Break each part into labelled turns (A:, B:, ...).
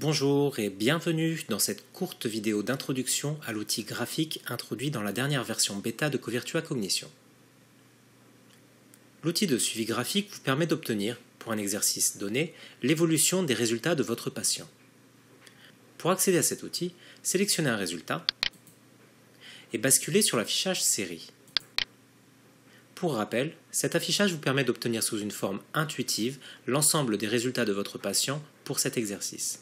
A: Bonjour et bienvenue dans cette courte vidéo d'introduction à l'outil graphique introduit dans la dernière version bêta de Covirtua Cognition. L'outil de suivi graphique vous permet d'obtenir, pour un exercice donné, l'évolution des résultats de votre patient. Pour accéder à cet outil, sélectionnez un résultat et basculez sur l'affichage série. Pour rappel, cet affichage vous permet d'obtenir sous une forme intuitive l'ensemble des résultats de votre patient pour cet exercice.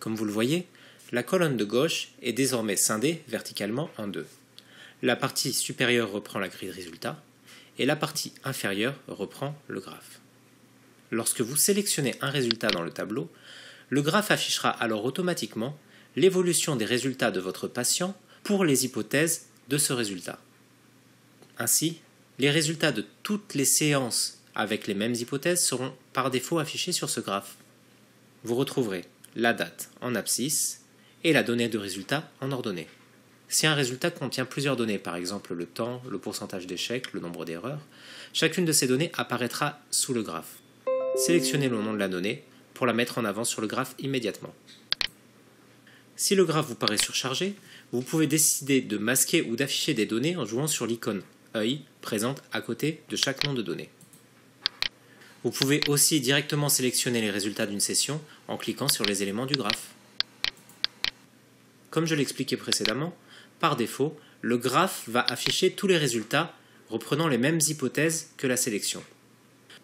A: Comme vous le voyez, la colonne de gauche est désormais scindée verticalement en deux. La partie supérieure reprend la grille de résultats et la partie inférieure reprend le graphe. Lorsque vous sélectionnez un résultat dans le tableau, le graphe affichera alors automatiquement l'évolution des résultats de votre patient pour les hypothèses de ce résultat. Ainsi, les résultats de toutes les séances avec les mêmes hypothèses seront par défaut affichés sur ce graphe. Vous retrouverez la date en abscisse et la donnée de résultat en ordonnée. Si un résultat contient plusieurs données, par exemple le temps, le pourcentage d'échecs, le nombre d'erreurs, chacune de ces données apparaîtra sous le graphe. Sélectionnez le nom de la donnée pour la mettre en avant sur le graphe immédiatement. Si le graphe vous paraît surchargé, vous pouvez décider de masquer ou d'afficher des données en jouant sur l'icône œil présente à côté de chaque nom de données. Vous pouvez aussi directement sélectionner les résultats d'une session en cliquant sur les éléments du graphe. Comme je l'expliquais précédemment, par défaut, le graphe va afficher tous les résultats reprenant les mêmes hypothèses que la sélection.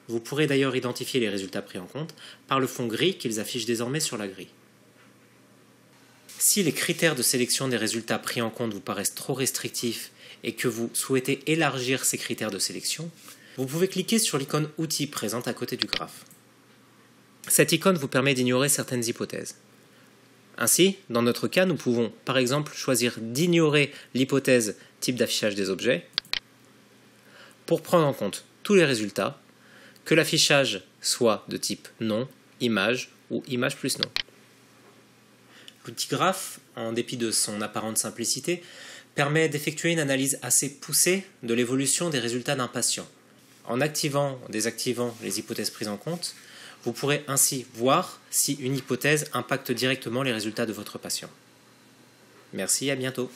A: Vous pourrez d'ailleurs identifier les résultats pris en compte par le fond gris qu'ils affichent désormais sur la grille. Si les critères de sélection des résultats pris en compte vous paraissent trop restrictifs et que vous souhaitez élargir ces critères de sélection, vous pouvez cliquer sur l'icône Outils présente à côté du graphe. Cette icône vous permet d'ignorer certaines hypothèses. Ainsi, dans notre cas, nous pouvons par exemple choisir d'ignorer l'hypothèse type d'affichage des objets pour prendre en compte tous les résultats, que l'affichage soit de type nom, image ou image plus nom. L'outil graphe, en dépit de son apparente simplicité, permet d'effectuer une analyse assez poussée de l'évolution des résultats d'un patient. En activant ou désactivant les hypothèses prises en compte, vous pourrez ainsi voir si une hypothèse impacte directement les résultats de votre patient. Merci, à bientôt.